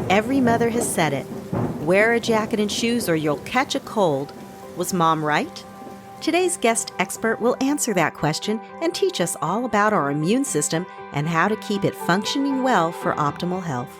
Every mother has said it. Wear a jacket and shoes or you'll catch a cold. Was Mom right? Today's guest expert will answer that question and teach us all about our immune system and how to keep it functioning well for optimal health.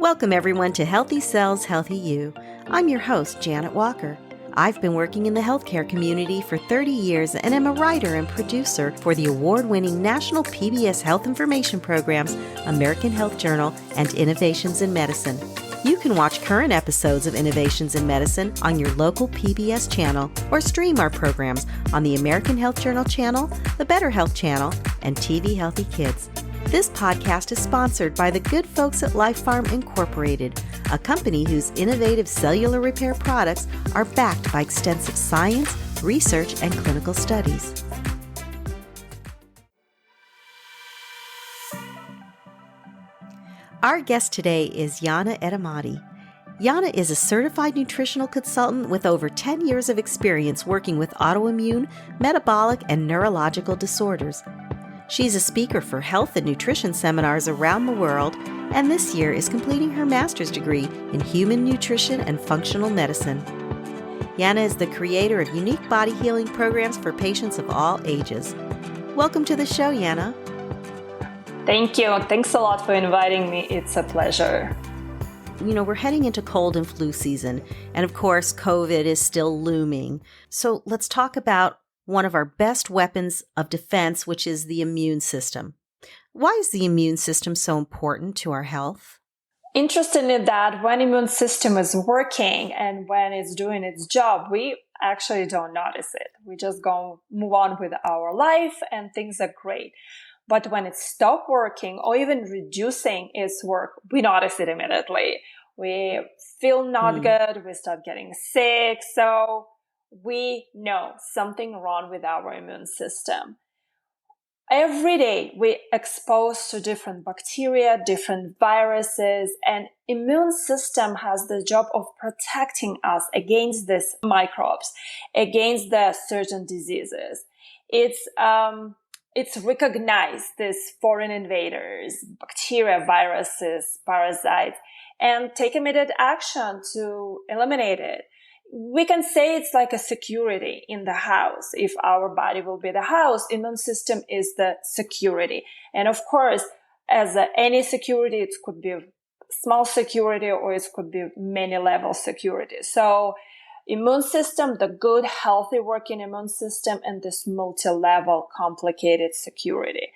Welcome everyone to Healthy Cells, Healthy You. I'm your host, Janet Walker. I've been working in the healthcare community for 30 years and am a writer and producer for the award-winning national PBS health information programs, American Health Journal, and Innovations in Medicine. You can watch current episodes of Innovations in Medicine on your local PBS channel or stream our programs on the American Health Journal channel, the Better Health channel, and TV Healthy Kids. This podcast is sponsored by the good folks at LifePharm Incorporated, a company whose innovative cellular repair products are backed by extensive science, research, and clinical studies. Our guest today is Yana Etemadi. Yana is a certified nutritional consultant with over 10 years of experience working with autoimmune, metabolic, and neurological disorders. She's a speaker for health and nutrition seminars around the world, and this year is completing her master's degree in human nutrition and functional medicine. Yana is the creator of unique body healing programs for patients of all ages. Welcome to the show, Yana. Thank you. Thanks a lot for inviting me. It's a pleasure. You know, we're heading into cold and flu season, and of course, COVID is still looming. So let's talk about one of our best weapons of defense, which is the immune system. Why is the immune system so important to our health? Interestingly, that when immune system is working and when it's doing its job, we actually don't notice it. We just move on with our life and things are great. But when it stops working or even reducing its work, we notice it immediately. We feel not good. We start getting sick. So we know something wrong with our immune system. Every day we expose to different bacteria, different viruses, and immune system has the job of protecting us against these microbes, against the certain diseases. It's recognize these foreign invaders, bacteria, viruses, parasites, and take immediate action to eliminate it. We can say it's like a security in the house. If our body will be the house, immune system is the security. And of course, as any security, it could be small security or it could be many level security. So immune system, the good, healthy working immune system, and this multi-level complicated security.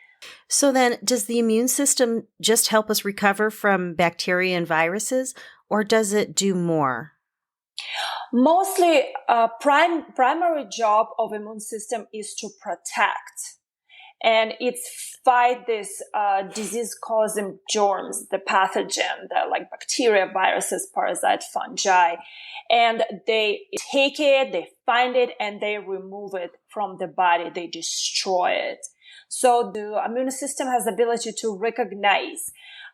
So then, does the immune system just help us recover from bacteria and viruses, or does it do more? Mostly, primary job of immune system is to protect, and it's fight this disease-causing germs, the pathogen, like bacteria, viruses, parasites, fungi, and they take it, they find it, and they remove it from the body. They destroy it. So the immune system has the ability to recognize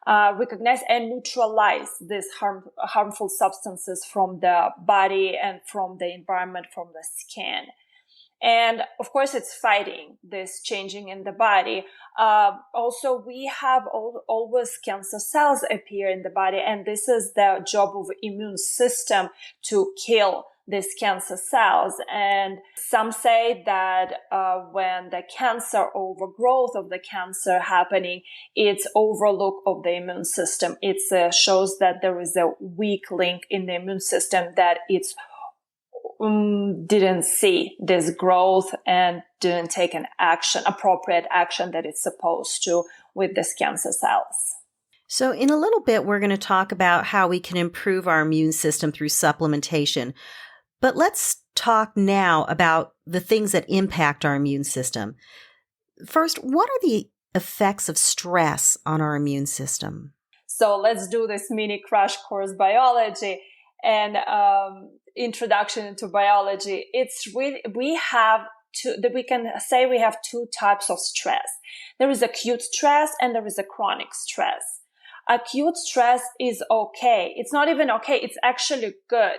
and neutralize these harmful substances from the body and from the environment, from the skin. And of course, it's fighting this changing in the body. Also, we have always cancer cells appear in the body, and this is the job of immune system to kill these cancer cells. And some say that when the cancer overgrowth of the cancer happening, it's overlook of the immune system. It shows that there is a weak link in the immune system, that it's didn't see this growth and didn't take an appropriate action that it's supposed to with these cancer cells. So in a little bit, we're going to talk about how we can improve our immune system through supplementation. But let's talk now about the things that impact our immune system. First, what are the effects of stress on our immune system? So let's do this mini crash course biology and introduction into biology. It's really, we can say we have two types of stress. There is acute stress and there is a chronic stress. Acute stress is okay. It's not even okay. It's actually good.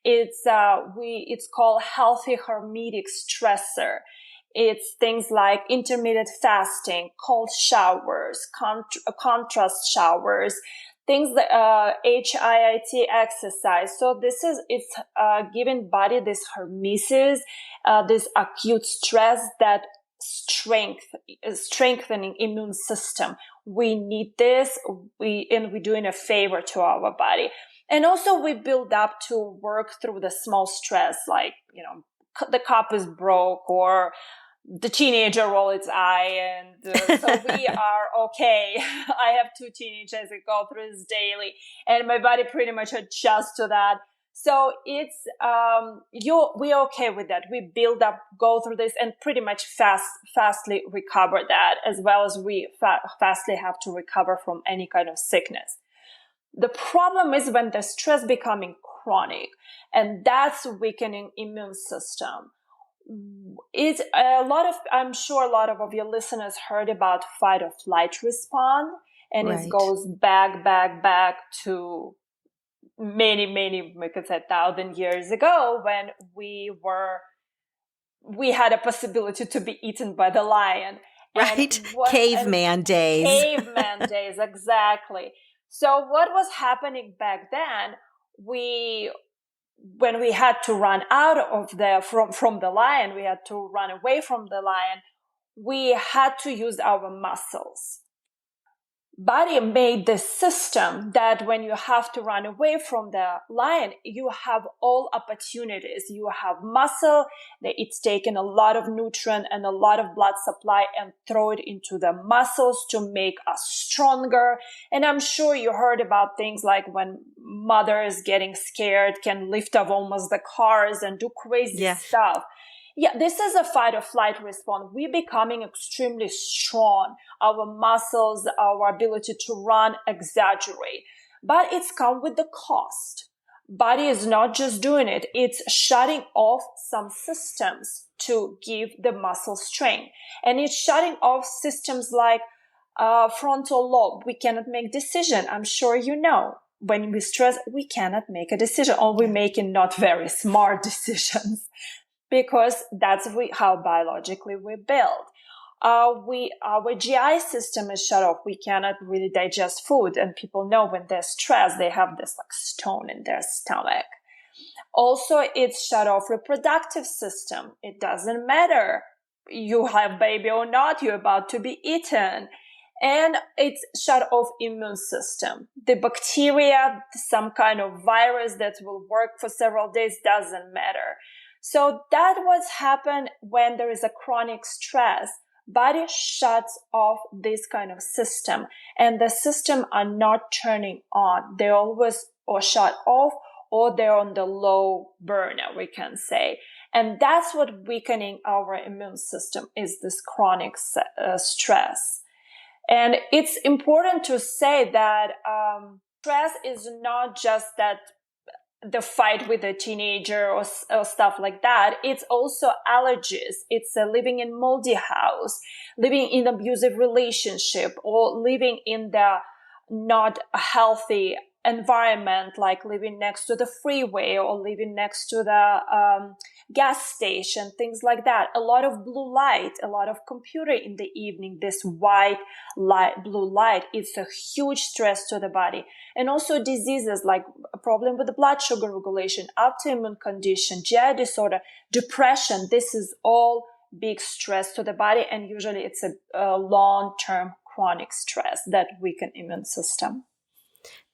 It's called healthy hormetic stressor. It's things like intermittent fasting, cold showers, contrast showers, things that HIIT exercise. So it's giving body this hormesis, this acute stress that strengthening immune system. We need this. We're doing a favor to our body. And also we build up to work through the small stress, like, the cup is broke, or the teenager rolled its eye, and so we are okay. I have 2 teenagers that go through this daily, and my body pretty much adjusts to that. So it's we're okay with that. We build up, go through this, and pretty much fastly recover that, as well as we fastly have to recover from any kind of sickness. The problem is when the stress becoming chronic, and that's weakening immune system. It's I'm sure a lot of your listeners heard about fight or flight response, and Right. It goes back to many, we could say 1,000 years ago, when we had a possibility to be eaten by the lion. Right. Caveman days. Caveman days, exactly. So what was happening back then, when we had to run out of from the lion, we had to run away from the lion, we had to use our muscles. Body made this system that when you have to run away from the lion, you have all opportunities. You have muscle, that it's taken a lot of nutrient and a lot of blood supply and throw it into the muscles to make us stronger. And I'm sure you heard about things like when mothers getting scared can lift up almost the cars and do crazy stuff. Yeah, this is a fight or flight response. We're becoming extremely strong. Our muscles, our ability to run exaggerate. But it's come with the cost. Body is not just doing it. It's shutting off some systems to give the muscle strength. And it's shutting off systems like frontal lobe. We cannot make decision. I'm sure you know. When we stress, we cannot make a decision, or we're making not very smart decisions. Because that's how biologically we're built. Our GI system is shut off. We cannot really digest food. And people know when they're stressed, they have this like stone in their stomach. Also, it's shut off reproductive system. It doesn't matter. You have baby or not, you're about to be eaten. And it's shut off immune system. The bacteria, some kind of virus that will work for several days, doesn't matter. So that what's happened when there is a chronic stress. Body shuts off this kind of system, and the system are not turning on. They always or shut off, or they're on the low burner, we can say. And that's what weakening our immune system is, this chronic stress. And it's important to say that stress is not just that the fight with a teenager or stuff like that. It's also allergies. It's living in moldy house, living in abusive relationship, or living in the not healthy environment, like living next to the freeway or living next to the gas station, things like that. A lot of blue light, a lot of computer in the evening, this white light, blue light, it's a huge stress to the body. And also diseases like a problem with the blood sugar regulation, autoimmune condition, GI disorder, depression. This is all big stress to the body, and usually it's a long-term chronic stress that weaken immune system.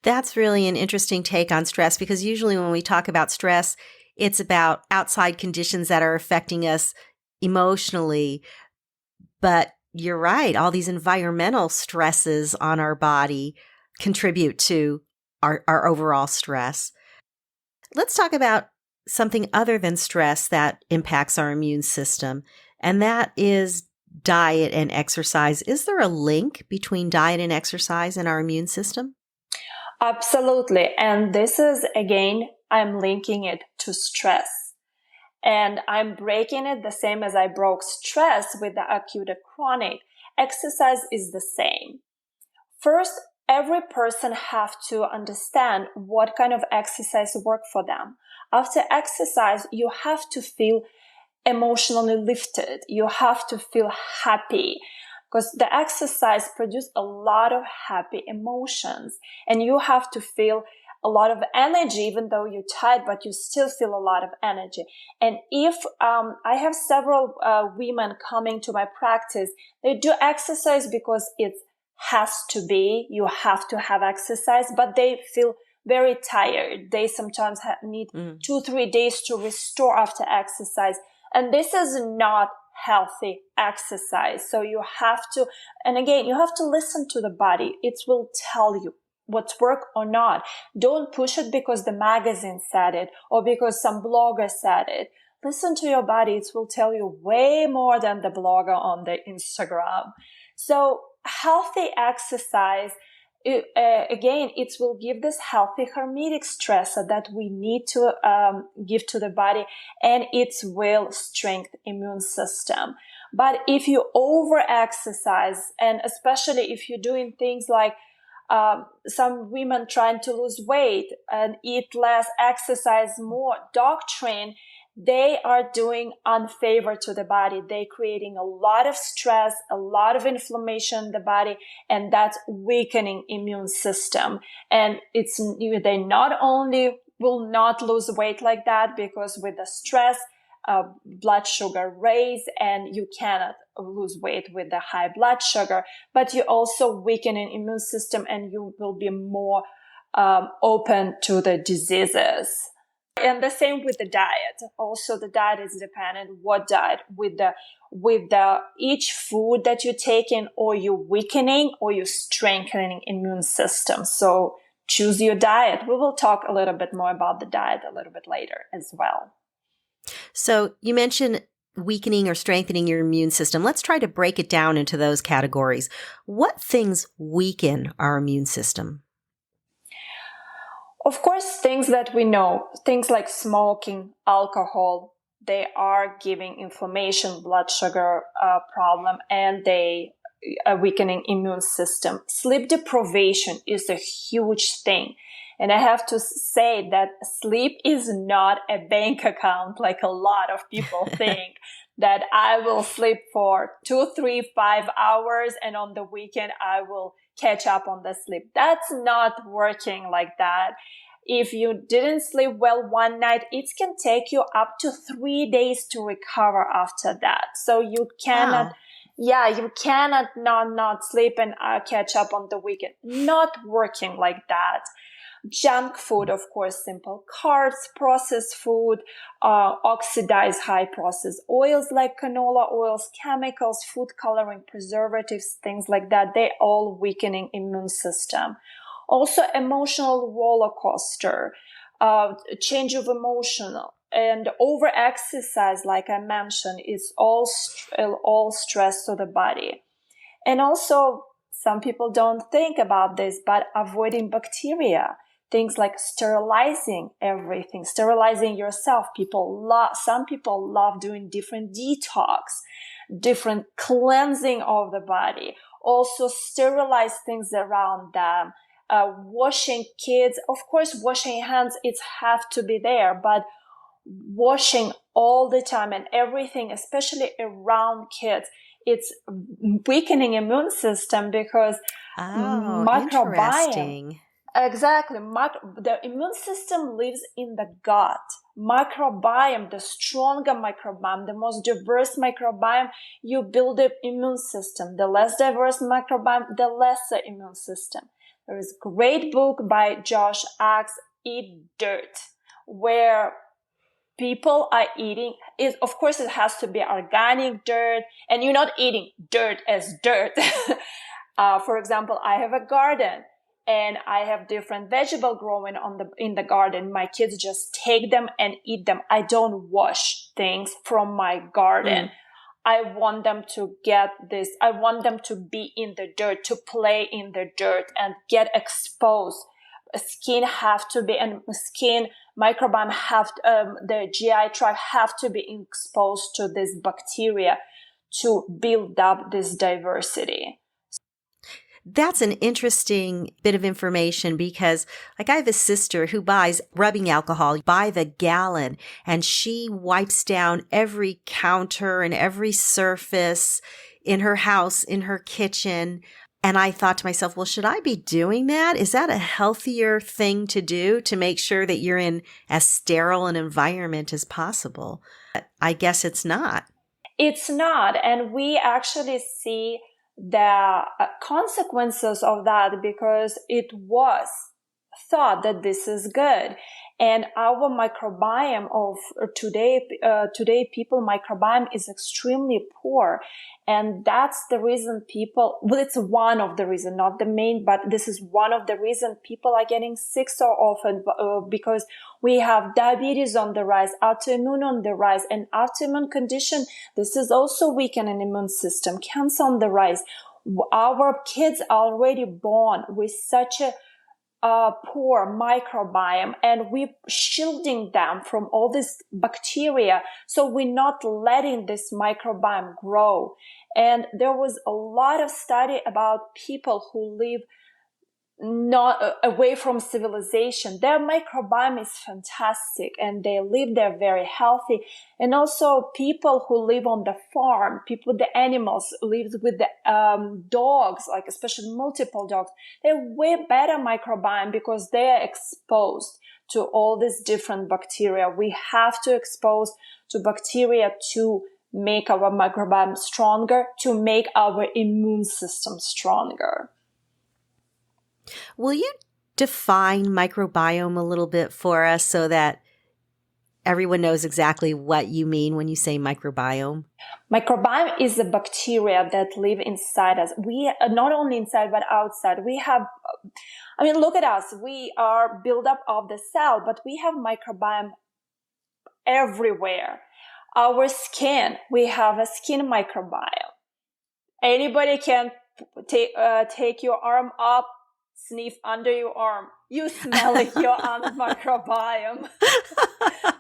That's really an interesting take on stress, because usually when we talk about stress, it's about outside conditions that are affecting us emotionally. But you're right. All these environmental stresses on our body contribute to our overall stress. Let's talk about something other than stress that impacts our immune system, and that is diet and exercise. Is there a link between diet and exercise in our immune system? Absolutely. And this is, again, I'm linking it to stress. And I'm breaking it the same as I broke stress with the acute and chronic. Exercise is the same. First, every person have to understand what kind of exercise work for them. After exercise, you have to feel emotionally lifted. You have to feel happy, because the exercise produces a lot of happy emotions, and you have to feel a lot of energy, even though you're tired, but you still feel a lot of energy. And if I have several women coming to my practice, they do exercise because it has to be, you have to have exercise, but they feel very tired. They sometimes need 2-3 days to restore after exercise. And this is not healthy exercise. So you have to, and again, you have to listen to the body. It will tell you what's work or not. Don't push it because the magazine said it or because some blogger said it. Listen to your body. It will tell you way more than the blogger on the Instagram. So healthy exercise, again, it will give this healthy hormetic stressor that we need to give to the body, and it will strengthen immune system. But if you over exercise, and especially if you're doing things like some women trying to lose weight and eat less, exercise more, doctrine, they are doing unfavor to the body. They're creating a lot of stress, a lot of inflammation in the body, and that's weakening immune system. And they not only will not lose weight like that, because with the stress, blood sugar raise, and you cannot lose weight with the high blood sugar, but you also weaken an immune system, and you will be more open to the diseases. And the same with the diet. Also, the diet is dependent. What diet? With the each food that you're taking, or you're weakening or you're strengthening immune system. So choose your diet. We will talk a little bit more about the diet a little bit later as well. So you mentioned weakening or strengthening your immune system. Let's try to break it down into those categories. What things weaken our immune system? Of course, things that we know, things like smoking, alcohol, they are giving inflammation, blood sugar problem, and they are weakening immune system. Sleep deprivation is a huge thing. And I have to say that sleep is not a bank account like a lot of people think, that I will sleep for 2, 3, 5 hours, and on the weekend I will catch up on the sleep. That's not working like that. If you didn't sleep well one night, it can take you up to 3 days to recover after that. So you cannot, you cannot not sleep and catch up on the weekend. Not working like that. Junk food, of course, simple carbs, processed food, oxidized high processed oils like canola oils, chemicals, food coloring, preservatives, things like that. They all weakening immune system. Also, emotional roller coaster, change of emotional, and over exercise, like I mentioned, is all stress to the body. And also, some people don't think about this, but avoiding bacteria. Things like sterilizing everything, sterilizing yourself. Some people love doing different detox, different cleansing of the body. Also sterilize things around them. Washing kids, of course, washing hands, it have to be there, but washing all the time and everything, especially around kids, it's weakening immune system because Interesting. Exactly. The immune system lives in the gut. Microbiome, the stronger microbiome, the most diverse microbiome, you build the immune system. The less diverse microbiome, the lesser immune system. There is a great book by Josh Axe, Eat Dirt, where people are eating, of course, it has to be organic dirt, and you're not eating dirt as dirt. For example, I have a garden, and I have different vegetable growing in the garden. My kids just take them and eat them. I don't wash things from my garden. I want them to get this. I want them to be in the dirt, to play in the dirt and get exposed. Skin have to be, and skin microbiome the GI tract have to be exposed to this bacteria to build up this diversity. That's an interesting bit of information because like I have a sister who buys rubbing alcohol by the gallon, and she wipes down every counter and every surface in her house, in her kitchen. And I thought to myself, well, should I be doing that? Is that a healthier thing to do to make sure that you're in as sterile an environment as possible? I guess it's not. It's not. And we actually see the consequences of that because it was thought that this is good. And our microbiome of today people microbiome is extremely poor. And that's the reason it's one of the reason, not the main, but this is one of the reason people are getting sick so often because we have diabetes on the rise, autoimmune on the rise, and autoimmune condition. This is also weaken an immune system, cancer on the rise. Our kids are already born with such a poor microbiome, and we're shielding them from all this bacteria. So we're not letting this microbiome grow. And there was a lot of study about people who live not away from civilization. Their microbiome is fantastic and they live there very healthy. And also people who live on the farm, people with the animals, lives with the dogs, like especially multiple dogs, they're way better microbiome because they are exposed to all these different bacteria. We have to expose to bacteria to make our microbiome stronger, to make our immune system stronger. Will you define microbiome a little bit for us so that everyone knows exactly what you mean when you say microbiome? Microbiome is the bacteria that live inside us. We not only inside, but outside. Look at us. We are built up of the cell, but we have microbiome everywhere. Our skin, we have a skin microbiome. Anybody can take your arm up, sniff under your arm. You smell it, your aunt's microbiome.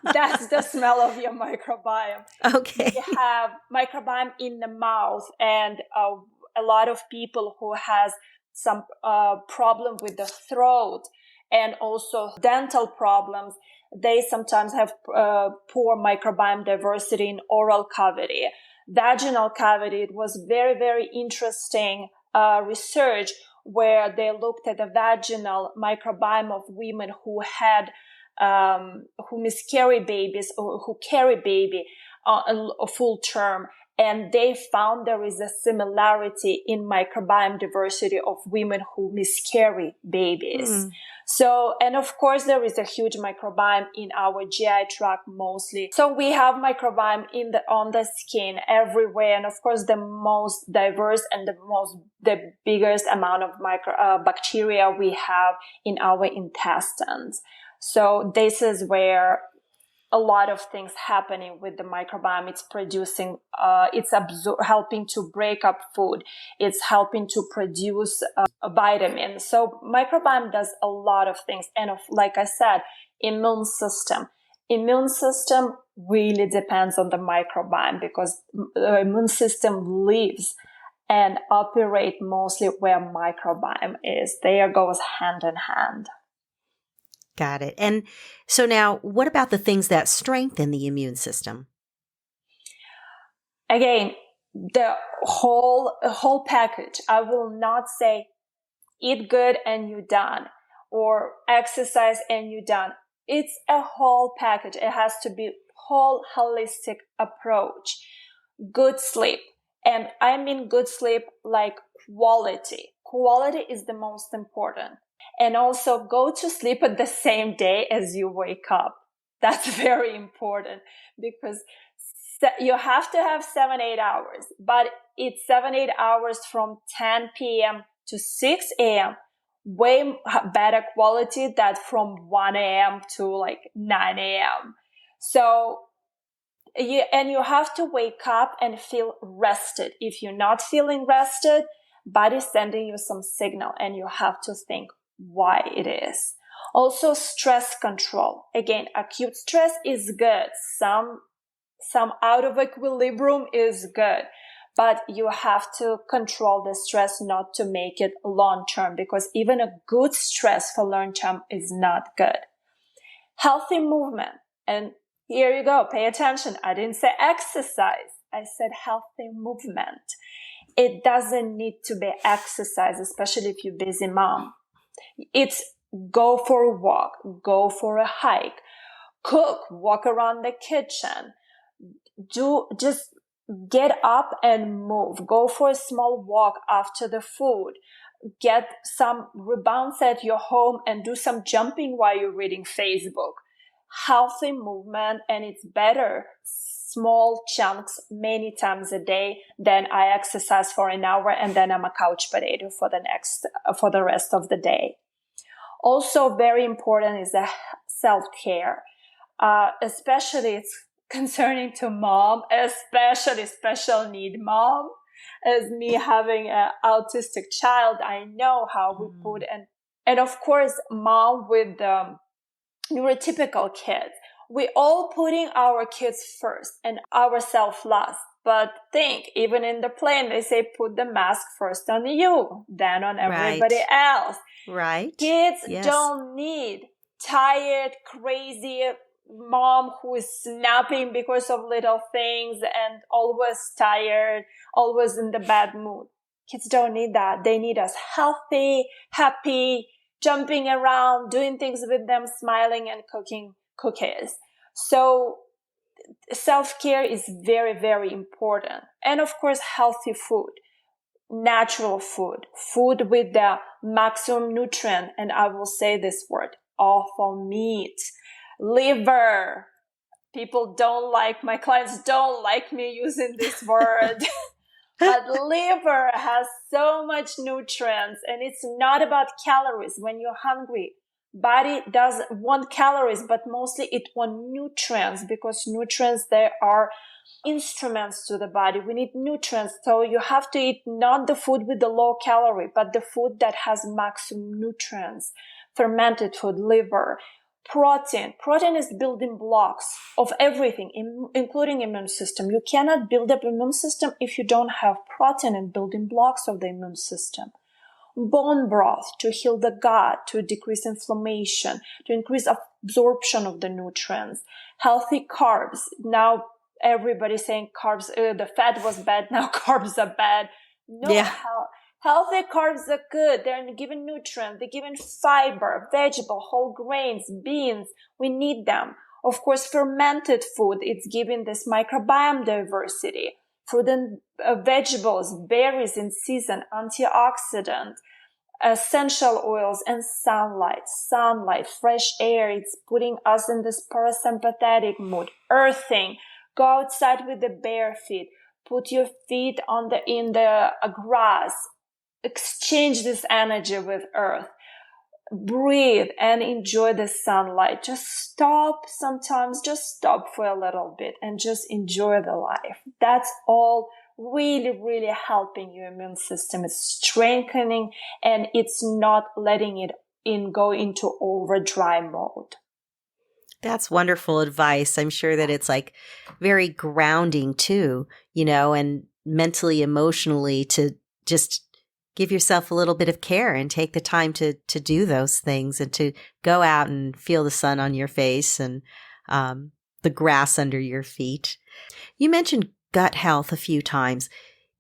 That's the smell of your microbiome. Okay. We have microbiome in the mouth, and a lot of people who has some problem with the throat and also dental problems, they sometimes have poor microbiome diversity in oral cavity. Vaginal cavity, it was very, very interesting research where they looked at the vaginal microbiome of women who had who miscarry babies or who carry baby a full term, and they found there is a similarity in microbiome diversity of women who miscarry babies. So, and of course, there is a huge microbiome in our GI tract mostly. So we have microbiome on the skin everywhere, and of course, the most diverse and the biggest amount of bacteria we have in our intestines. So this is where a lot of things happening with the microbiome. It's producing, helping to break up food. It's helping to produce vitamins. So microbiome does a lot of things. And like I said, immune system. Immune system really depends on the microbiome because the immune system lives and operate mostly where microbiome is. There goes hand in hand. Got it. And so now, what about the things that strengthen the immune system? Again, the whole package. I will not say eat good and you're done, or exercise and you're done. It's a whole package. It has to be whole holistic approach. Good sleep. And I mean good sleep like quality. Quality is the most important. And also go to sleep at the same day as you wake up. That's very important because you have to have 7-8 hours, but it's 7-8 hours from 10 p.m. to 6 a.m. Way better quality than from 1 a.m. to like 9 a.m. So, you have to wake up and feel rested. If you're not feeling rested, body's sending you some signal and you have to think why it is. Also, stress control. Again, acute stress is good. Some out of equilibrium is good. but you have to control the stress not to make it long-term, because even a good stress for long-term is not good. Healthy movement. And here you go. Pay attention. I didn't say exercise. I said healthy movement. It doesn't need to be exercise, especially if you're a busy mom. It's go for a walk, go for a hike, cook, walk around the kitchen, just get up and move, go for a small walk after the food, get some rebounds at your home and do some jumping while you're reading Facebook. Healthy movement, and it's better small chunks many times a day than I exercise for an hour and then I'm a couch potato for the rest of the day. Also very important is the self-care, especially it's concerning to mom, especially special need mom. As me having an autistic child, I know how we put, and of course mom with neurotypical kids, we all putting our kids first and ourselves last. But think, even in the plane, they say put the mask first on you, then on everybody else. Right. Kids don't need tired, crazy mom who is snapping because of little things and always tired, always in the bad mood. Kids don't need that. They need us healthy, happy, jumping around, doing things with them, smiling and cooking cookies. So self-care is very, very important. And of course, healthy food, natural food with the maximum nutrient. And I will say this word, awful meat, liver. People don't like, my clients don't like me using this word. But liver has so much nutrients, and it's not about calories. When you're hungry, body does want calories, but mostly it wants nutrients, because nutrients, they are instruments to the body. We need nutrients. So you have to eat not the food with the low calorie, but the food that has maximum nutrients. Fermented food, liver. Protein is building blocks of everything, including immune system. You cannot build up immune system if you don't have protein and building blocks of the immune system. Bone broth to heal the gut, to decrease inflammation, to increase absorption of the nutrients. Healthy carbs. Now everybody's saying carbs, the fat was bad, now carbs are bad. No, healthy carbs are good. They're giving nutrients. They're giving fiber, vegetable, whole grains, beans. We need them. Of course, fermented food, it's giving this microbiome diversity. Fruit and vegetables, berries in season, antioxidant, essential oils, and sunlight, fresh air. It's putting us in this parasympathetic mood. Earthing. Go outside with the bare feet. Put your feet in the grass. Exchange this energy with earth. Breathe and enjoy the sunlight. Just stop sometimes, just stop for a little bit and just enjoy the life. That's all really, really helping your immune system. It's strengthening, and it's not letting it go into overdrive mode. That's wonderful advice. I'm sure that it's like very grounding too, and mentally, emotionally, to just give yourself a little bit of care and take the time to do those things and to go out and feel the sun on your face and the grass under your feet. You mentioned gut health a few times.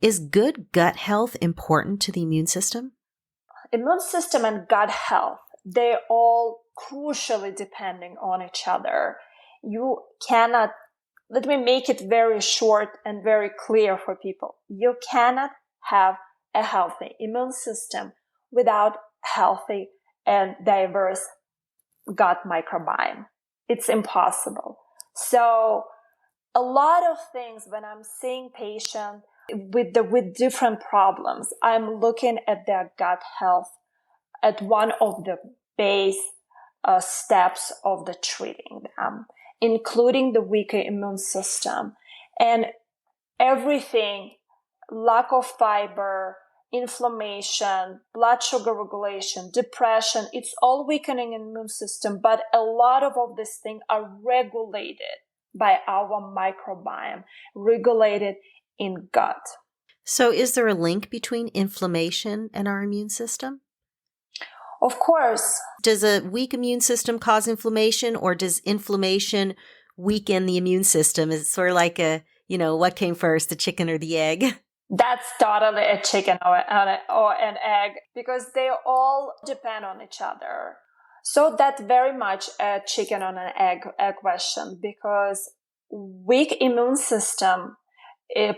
Is good gut health important to the immune system? Immune system and gut health, they're all crucially depending on each other. You cannot, let me make it very short and very clear for people. You cannot have a healthy immune system without healthy and diverse gut microbiome. It's impossible. So a lot of things, when I'm seeing patients with different problems, I'm looking at their gut health at one of the base steps of the treating them, including the weaker immune system and everything. Lack of fiber, inflammation, blood sugar regulation, depression, it's all weakening immune system, but a lot of these things are regulated by our microbiome, regulated in gut. So is there a link between inflammation and our immune system? Of course. Does a weak immune system cause inflammation, or does inflammation weaken the immune system? Is it sort of like what came first, the chicken or the egg? That's totally a chicken or an egg, because they all depend on each other. So that's very much a chicken or an egg question, because weak immune system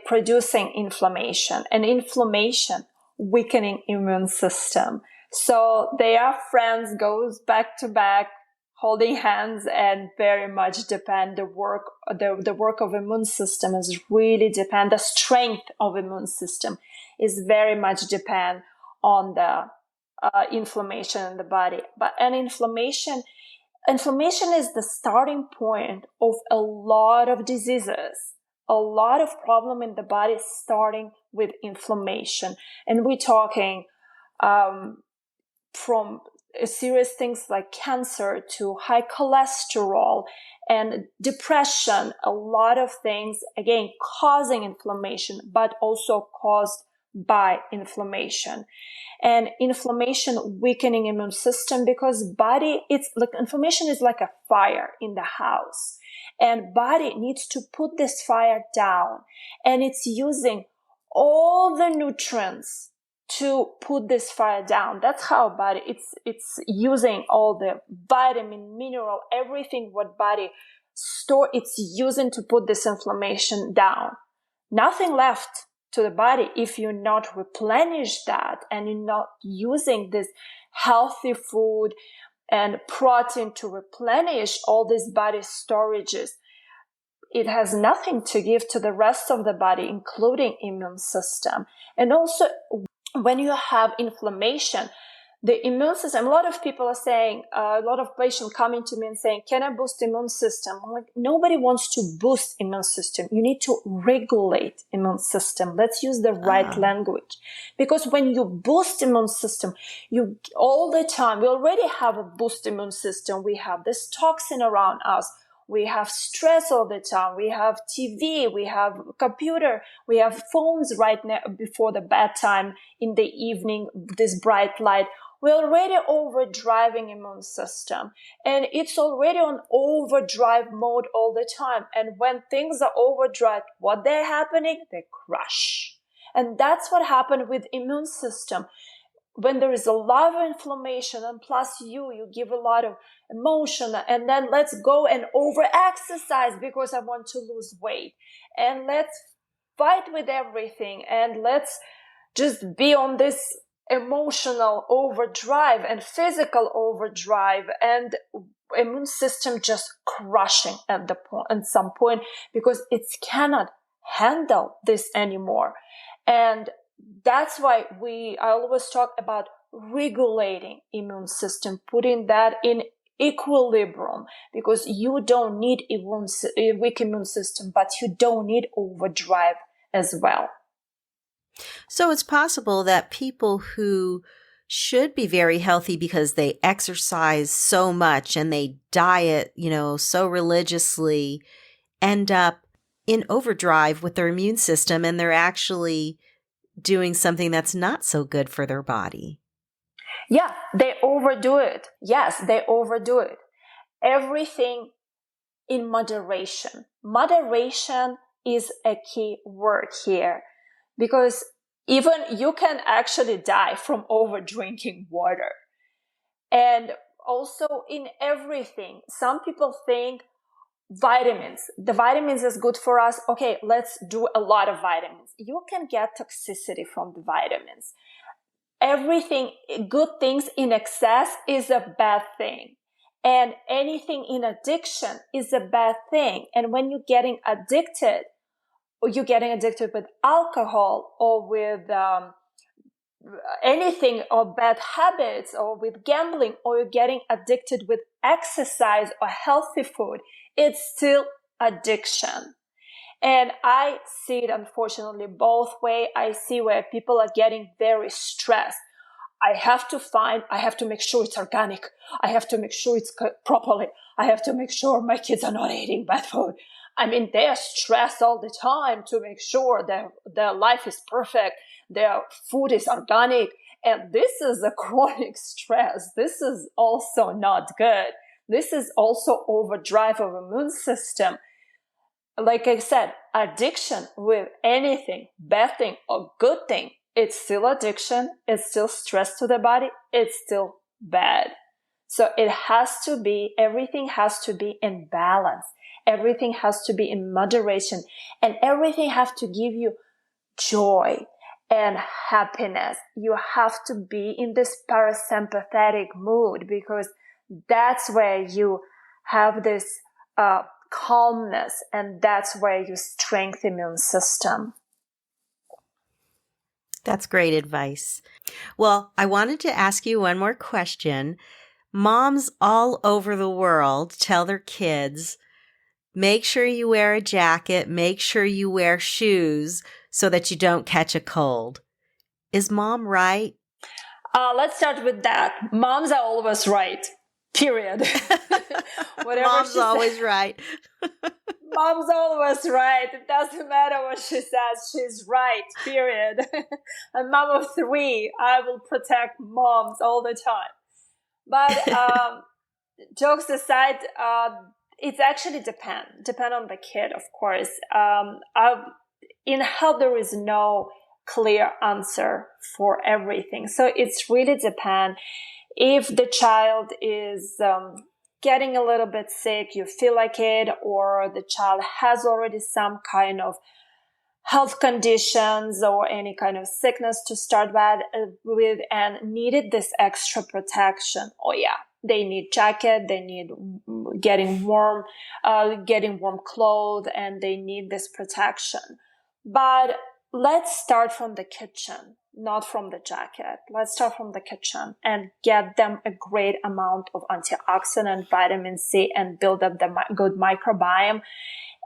producing inflammation, and inflammation weakening immune system. So they are friends, goes back to back, holding hands, and very much depend the work of immune system is really depend the strength of immune system is very much depend on the inflammation in the body. But an inflammation is the starting point of a lot of diseases. A lot of problem in the body starting with inflammation, and we're talking from serious things like cancer to high cholesterol and depression. A lot of things, again, causing inflammation, but also caused by inflammation. And inflammation weakening immune system, because body, it's like inflammation is like a fire in the house, and body needs to put this fire down, and it's using all the nutrients to put this fire down. That's how body, it's using all the vitamin, mineral, everything what body store, it's using to put this inflammation down. Nothing left to the body if you not replenish that, and you're not using this healthy food and protein to replenish all these body storages. It has nothing to give to the rest of the body, including immune system. And also, when you have inflammation, the immune system, a lot of people are saying, a lot of patients coming to me and saying, can I boost immune system? I'm like, nobody wants to boost immune system. You need to regulate immune system. Let's use the right language. Because when you boost immune system, you all the time, we already have a boost immune system. We have this toxin around us. We have stress all the time. We have TV. We have computer. We have phones right now before the bedtime in the evening, this bright light. We're already overdriving immune system, and it's already on overdrive mode all the time. And when things are overdrive, what they're happening? They crash. And that's what happened with immune system. When there is a lot of inflammation, and plus you give a lot of emotion, and then let's go and over exercise because I want to lose weight, and let's fight with everything, and let's just be on this emotional overdrive and physical overdrive, and immune system just crushing at some point, because it cannot handle this anymore. And that's why I always talk about regulating immune system, putting that in equilibrium, because you don't need a weak immune system, but you don't need overdrive as well. So it's possible that people who should be very healthy because they exercise so much and they diet, so religiously, end up in overdrive with their immune system, and they're actually doing something that's not so good for their body. Yeah, they overdo it. Yes, they overdo it. Everything in moderation. Moderation is a key word here, because even you can actually die from over drinking water. And also in everything, some people think vitamins. The vitamins is good for us. Okay, let's do a lot of vitamins. You can get toxicity from the vitamins. Everything, good things in excess is a bad thing. And anything in addiction is a bad thing. And when you're getting addicted, or you're getting addicted with alcohol, or with anything, or bad habits, or with gambling, or you're getting addicted with exercise or healthy food, it's still addiction. And I see it, unfortunately, both ways. I see where people are getting very stressed. I have to make sure it's organic. I have to make sure it's cooked properly. I have to make sure my kids are not eating bad food. I mean, they are stressed all the time to make sure that their life is perfect, their food is organic. And this is a chronic stress. This is also not good. This is also overdrive of immune system. Like I said, addiction with anything, bad thing or good thing, it's still addiction. It's still stress to the body. It's still bad. So everything has to be in balance. Everything has to be in moderation, and everything has to give you joy and happiness. You have to be in this parasympathetic mood, because that's where you have this calmness, and that's where you strengthen immune system. That's great advice. Well, I wanted to ask you one more question. Moms all over the world tell their kids, make sure you wear a jacket, make sure you wear shoes so that you don't catch a cold. Is mom right? Let's start with that. Moms are always right. Period. Mom's always right. Mom's always right. It doesn't matter what she says. She's right. Period. A mom of 3, I will protect moms all the time. But jokes aside, it's actually depend on the kid, of course. In health, there is no clear answer for everything. So it's really depend. If the child is getting a little bit sick, you feel like it, or the child has already some kind of health conditions or any kind of sickness to start with and needed this extra protection. Oh yeah, they need jacket, they need getting warm clothes, and they need this protection. But let's start from the kitchen, not from the jacket. Let's start from the kitchen and get them a great amount of antioxidant, vitamin C, and build up the good microbiome.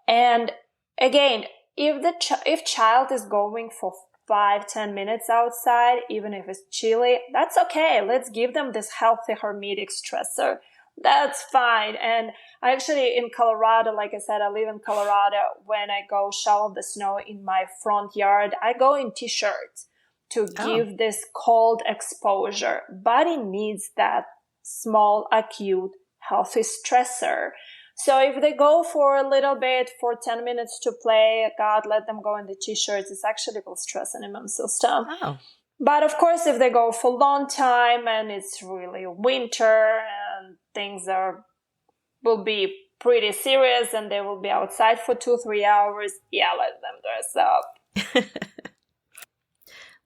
And again, if child is going for 5-10 minutes outside, even if it's chilly, that's okay. Let's give them this healthy hormetic stressor. That's fine. And I actually, in Colorado, like I said, I live in Colorado. When I go shovel the snow in my front yard, I go in t-shirts to give this cold exposure. Body needs that small, acute, healthy stressor. So if they go for a little bit, for 10 minutes to play, God, let them go in the t-shirts. It's actually will stress an immune system. Oh. But of course, if they go for a long time and it's really winter and things will be pretty serious and they will be outside for 2-3 hours, yeah, let them dress up.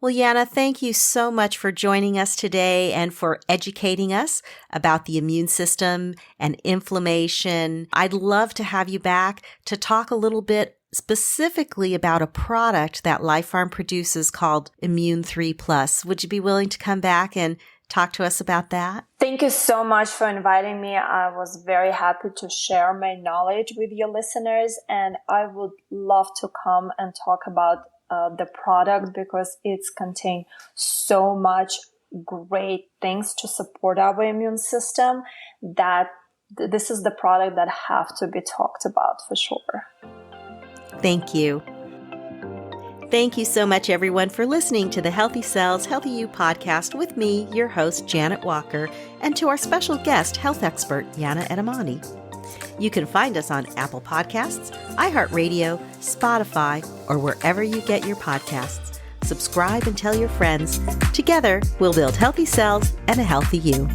Well, Yana, thank you so much for joining us today and for educating us about the immune system and inflammation. I'd love to have you back to talk a little bit specifically about a product that LifePharm produces called Immune 3 Plus. Would you be willing to come back and talk to us about that? Thank you so much for inviting me. I was very happy to share my knowledge with your listeners, and I would love to come and talk about the product, because it's contained so much great things to support our immune system that this is the product that have to be talked about for sure. Thank you. Thank you so much, everyone, for listening to the Healthy Cells, Healthy You podcast with me, your host, Janet Walker, and to our special guest, health expert, Yana Etemadi. You can find us on Apple Podcasts, iHeartRadio, Spotify, or wherever you get your podcasts. Subscribe and tell your friends. Together, we'll build healthy cells and a healthy you.